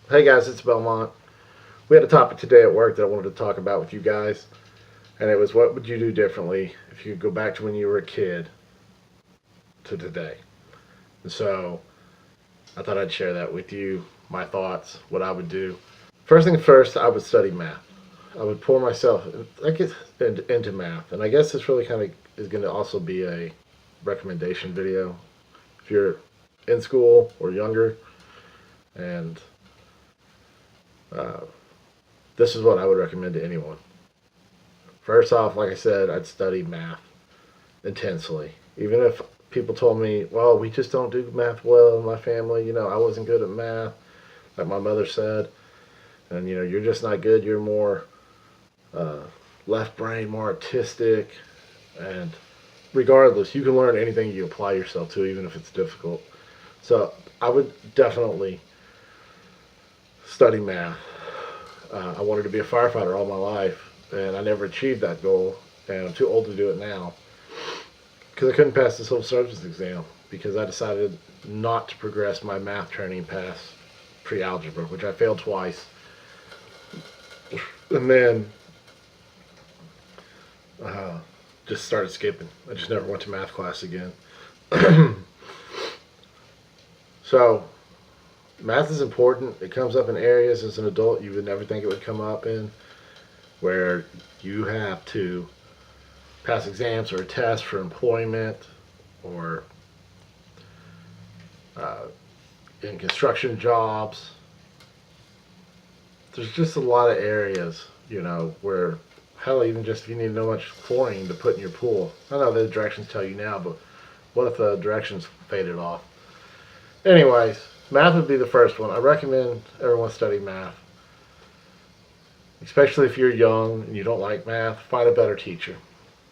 Hey guys, it's Belmont. We had a topic today at work that I wanted to talk about with you guys, and it was what would you do differently if you could go back to when you were a kid to today? And so I thought I'd share that with you, my thoughts, what I would do. First thing first, I would study math. I would pour myself, I guess, into math, and I guess this really kind of is going to also be a recommendation video if you're in school or younger, and uh, this is what I would recommend to anyone. First off, like I said, I'd study math intensely. Even if people told me, well, we just don't do math well in my family, I wasn't good at math, like my mother said, and you're just not good, you're more uh, left brain, more artistic, and regardless, you can learn anything you apply yourself to, even if it's difficult. So I would definitely study math. I wanted to be a firefighter all my life, and I never achieved that goal, and I'm too old to do it now because I couldn't pass the civil service exam because I decided not to progress my math training past pre-algebra, which I failed twice, and then uh, just started skipping. I just never went to math class again. So math is important. It comes up in areas as an adult you would never think it would come up in, where you have to pass exams or a test for employment or uh, in construction jobs. There's just a lot of areas, where hell, even just if you need to know how much chlorine to put in your pool. I know the directions tell you now, but what if the directions faded off? Anyways, math would be the first one. I recommend everyone study math, especially if you're young and you don't like math. Find a better teacher.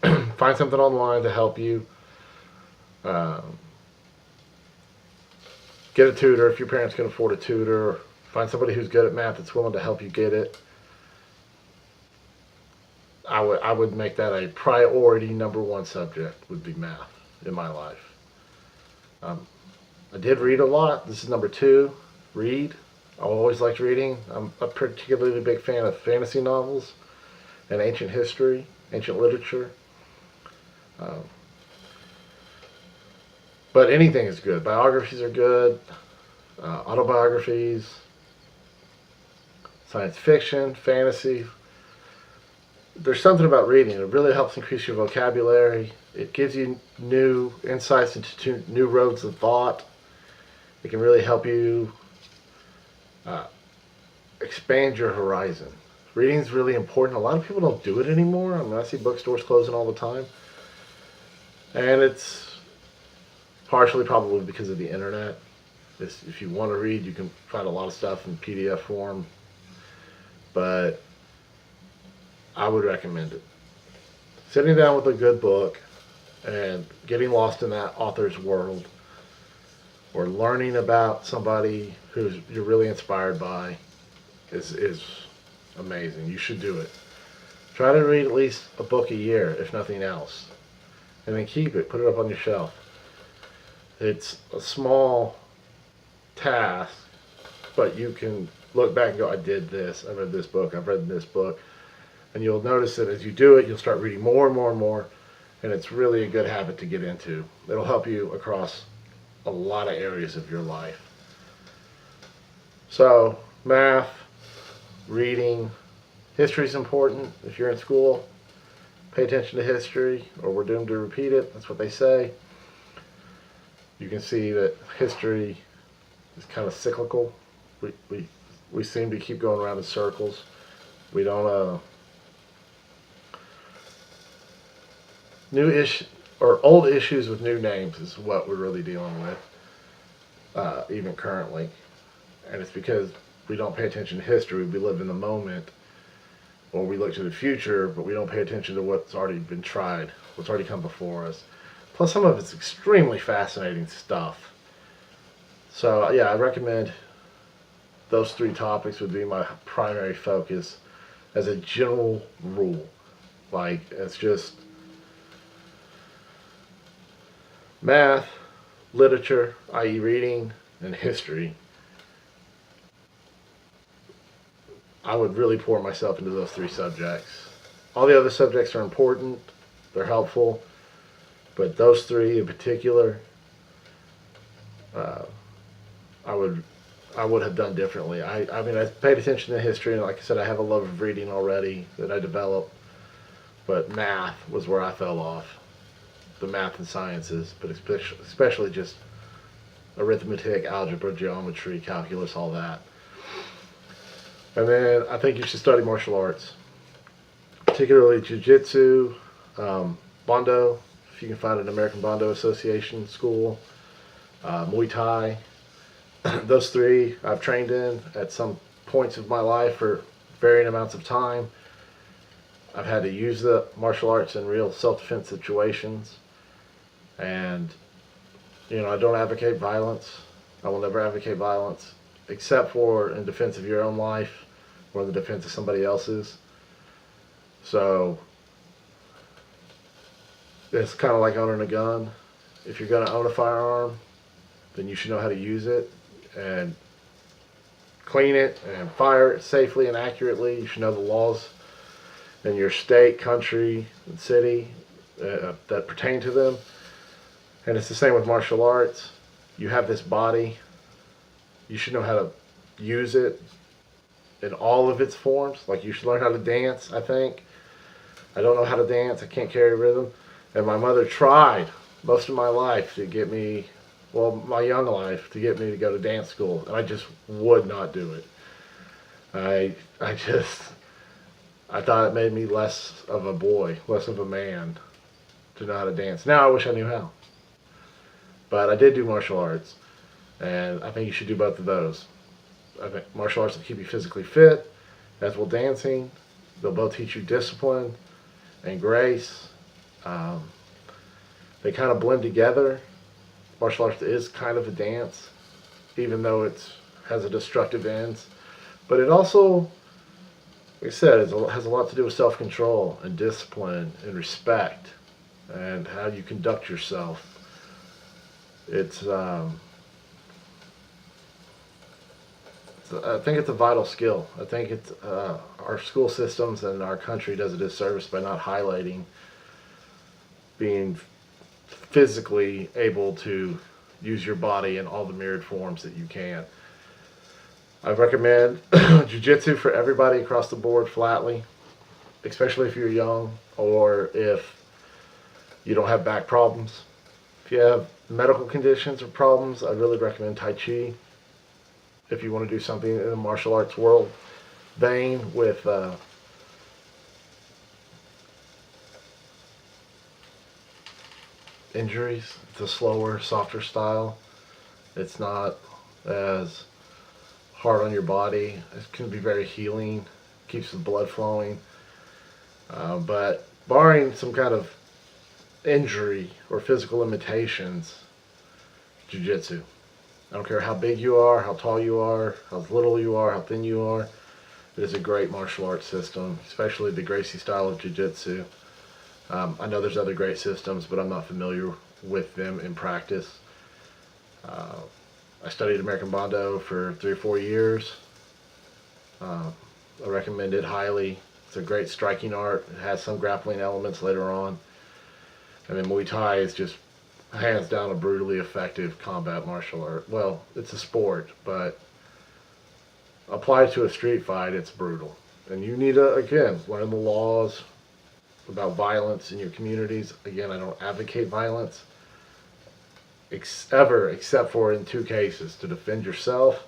Find something online to help you. Um, get a tutor if your parents can afford a tutor. Find somebody who's good at math that's willing to help you get it. I would make that a priority number one subject would be math in my life. Um, I did read a lot. This is number two. Read. I always liked reading. I'm a particularly big fan of fantasy novels and ancient history, ancient literature. Um, but anything is good. Biographies are good. Autobiographies, science fiction, fantasy. There's something about reading. It really helps increase your vocabulary. It gives you new insights into new roads of thought. It can really help you uh, expand your horizon. Reading is really important. A lot of people don't do it anymore. I mean, I see bookstores closing all the time. And it's partially probably because of the internet. If you want to read, you can find a lot of stuff in PDF form. But I would recommend it. Sitting down with a good book and getting lost in that author's world, or learning about somebody who you're really inspired by is amazing. You should do it. Try to read at least a book a year, if nothing else. And then keep it. Put it up on your shelf. It's a small task, but you can look back and go, I did this. I read this book. I've read this book. And you'll notice that as you do it, you'll start reading more and more and more. And it's really a good habit to get into. It'll help you across a lot of areas of your life. So, math, reading, history is important. If you're in school, pay attention to history, or we're doomed to repeat it. That's what they say. You can see that history is kind of cyclical. We seem to keep going around in circles. We don't new issue or old issues with new names is what we're really dealing with, even currently. And it's because we don't pay attention to history. We live in the moment, or we look to the future, but we don't pay attention to what's already been tried, what's already come before us. Plus, some of it's extremely fascinating stuff. So, yeah, I recommend those three topics would be my primary focus as a general rule. Like, it's just math, literature, i.e. reading, and history. I would really pour myself into those three subjects. All the other subjects are important, they're helpful, but those three in particular, uh, I would I would have done differently. I mean, I paid attention to history, and like I said, I have a love of reading already that I developed. But math was where I fell off. The math and sciences, but especially just arithmetic, algebra, geometry, calculus, all that. And then I think you should study martial arts, particularly jiu-jitsu, Bondo, if you can find an American Bondo Association school, Muay Thai. Those three I've trained in at some points of my life for varying amounts of time. I've had to use the martial arts in real self-defense situations. And, I don't advocate violence. I will never advocate violence, except for in defense of your own life or in the defense of somebody else's. So, it's kind of like owning a gun. If you're going to own a firearm, then you should know how to use it and clean it and fire it safely and accurately. You should know the laws in your state, country, and city that pertain to them. And it's the same with martial arts. You have this body. You should know how to use it in all of its forms. Like you should learn how to dance, I think. I don't know how to dance. I can't carry rhythm. And my mother tried most of my life to get me, my young life, to get me to go to dance school. And I just would not do it. I thought it made me less of a boy, less of a man to know how to dance. Now I wish I knew how. But I did do martial arts, and I think you should do both of those. I think martial arts will keep you physically fit, as will dancing. They'll both teach you discipline and grace. They kind of blend together. Martial arts is kind of a dance, even though it has a destructive ends. But it also, like I said, has a lot to do with self-control and discipline and respect and how you conduct yourself. I think it's a vital skill. I think it's our school systems and our country does a disservice by not highlighting being physically able to use your body in all the myriad forms that you can. I recommend jiu-jitsu for everybody across the board flatly, especially if you're young or if you don't have back problems. If you have medical conditions or problems, I really recommend Tai Chi. If you want to do something in the martial arts world vein with injuries, it's a slower, softer style. It's not as hard on your body. It can be very healing, keeps the blood flowing. But barring some kind of injury or physical limitations, jiu-jitsu. I don't care how big you are, how tall you are, how little you are, how thin you are. It is a great martial arts system, especially the Gracie style of jiu-jitsu. I know there's other great systems, but I'm not familiar with them in practice. I studied American Bondo for 3 or 4 years. I recommend it highly. It's a great striking art. It has some grappling elements later on. And then Muay Thai is just hands down a brutally effective combat martial art. Well, it's a sport, but applied to a street fight, it's brutal. And you need to, again, learn the laws about violence in your communities. Again, I don't advocate violence ever, except for in 2 cases, to defend yourself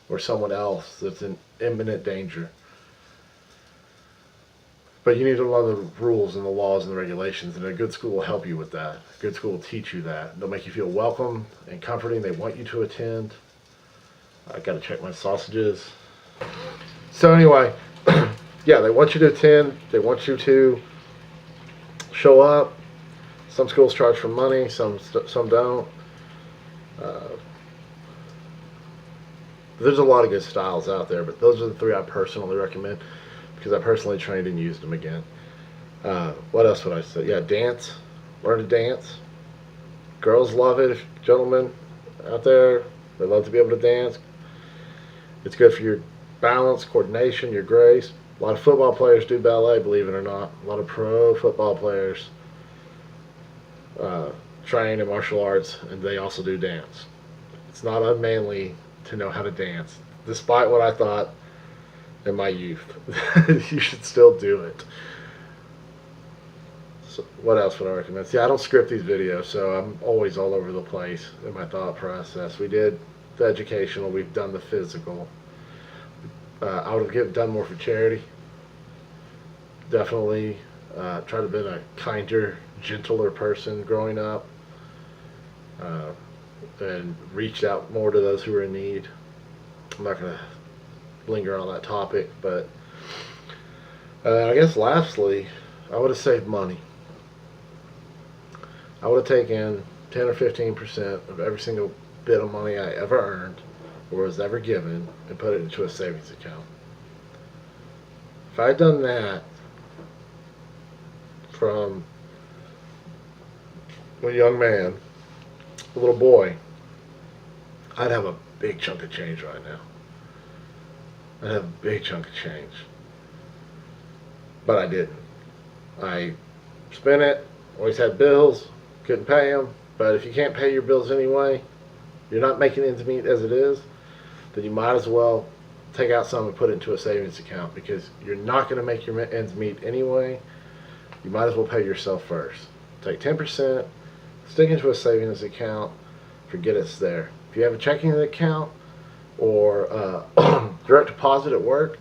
or someone else that's in imminent danger. But you need to learn the rules and the laws and the regulations, and a good school will help you with that. A good school will teach you that. They'll make you feel welcome and comforting. They want you to attend. I got to check my sausages. So anyway, yeah, they want you to attend. They want you to show up. Some schools charge for money, some don't. There's a lot of good styles out there, but those are the 3 I personally recommend because I personally trained and used them again. What else would I say? Yeah, dance. Learn to dance. Girls love it. Gentlemen out there, they love to be able to dance. It's good for your balance, coordination, your grace. A lot of football players do ballet, believe it or not. A lot of pro football players train in martial arts, and they also do dance. It's not unmanly to know how to dance, despite what I thought in my youth. You should still do it. So what else would I recommend? See, I don't script these videos, so I'm always all over the place in my thought process. We did the educational, we've done the physical. I would have done more for charity. Definitely try to be a kinder, gentler person growing up, and reached out more to those who are in need. I'm not going to linger on that topic, but I guess lastly, I would have saved money. I would have taken 10 or 15% of every single bit of money I ever earned or was ever given and put it into a savings account. If I had done that from a young man, a little boy, I'd have a big chunk of change right now. I'd have a big chunk of change. But I didn't. I spent it, always had bills, couldn't pay them. But if you can't pay your bills anyway, you're not making ends meet as it is, then you might as well take out some and put it into a savings account, because you're not going to make your ends meet anyway. You might as well pay yourself first. Take 10%, stick into a savings account, forget it's there. If you have a checking account or direct deposit at work,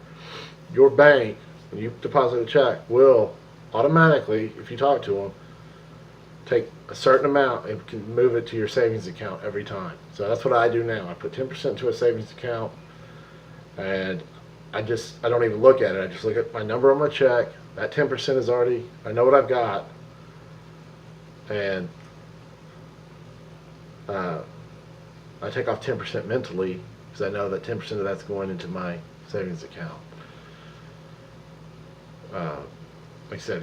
your bank, when you deposit a check, will automatically, if you talk to them, take a certain amount and can move it to your savings account every time. So that's what I do now. I put 10% into a savings account, and I don't even look at it. I just look at my number on my check. That 10% is already, I know what I've got, and I take off 10% mentally, because I know that 10% of that's going into my savings account. Like I said,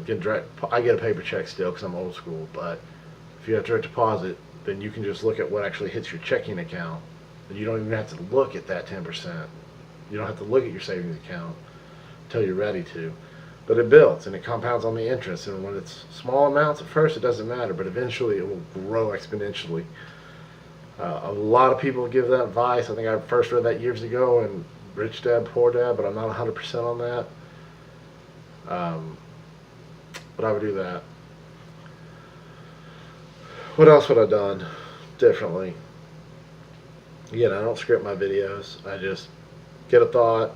I get a paper check still because I'm old school, but if you have direct deposit, then you can just look at what actually hits your checking account, and you don't even have to look at that 10%. You don't have to look at your savings account until you're ready to. But it builds and it compounds on the interest, and when it's small amounts at first, it doesn't matter, but eventually it will grow exponentially. A lot of people give that advice. I think I first read that years ago in Rich Dad, Poor Dad, but I'm not 100% on that. But I would do that. What else would I have done differently? Again, I don't script my videos. I just get a thought,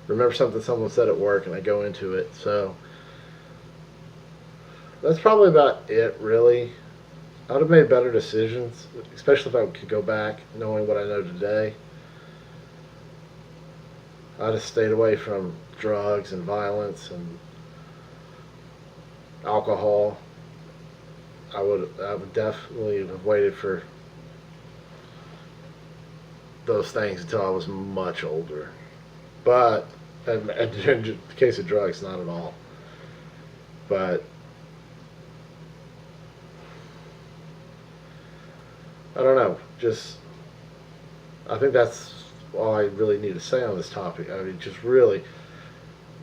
remember something someone said at work, and I go into it. So that's probably about it, really. I would have made better decisions, especially if I could go back knowing what I know today. I'd have stayed away from drugs and violence and alcohol. I would definitely have waited for those things until I was much older. But in the case of drugs, not at all. But I don't know. I think that's all I really need to say on this topic. I mean, just really,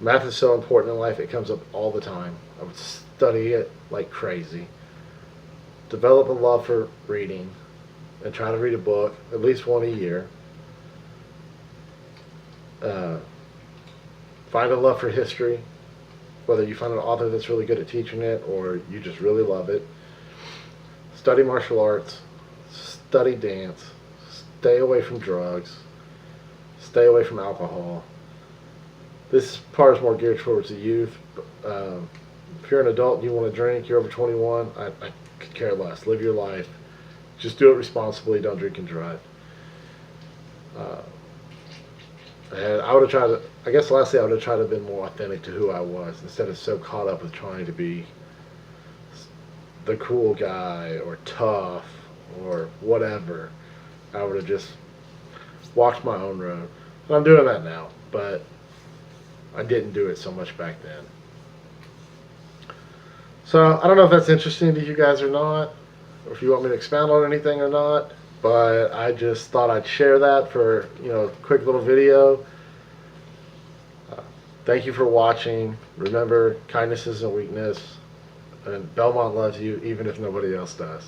math is so important in life. It comes up all the time. I would study it like crazy. Develop a love for reading, and try to read a book, at least one a year. Find a love for history, whether you find an author that's really good at teaching it or you just really love it. Study martial arts, study dance, stay away from drugs, stay away from alcohol. This part is more geared towards the youth. If you're an adult and you want to drink, you're over 21, I could care less. Live your life. Just do it responsibly. Don't drink and drive. And I would have tried to, I guess lastly, I would have tried to have been more authentic to who I was, instead of so caught up with trying to be the cool guy or tough or whatever. I would have just walked my own road. And I'm doing that now, but I didn't do it so much back then. So I don't know if that's interesting to you guys or not, or if you want me to expound on anything or not, but I just thought I'd share that for, a quick little video. Thank you for watching. Remember, kindness isn't weakness, and Belmont loves you even if nobody else does.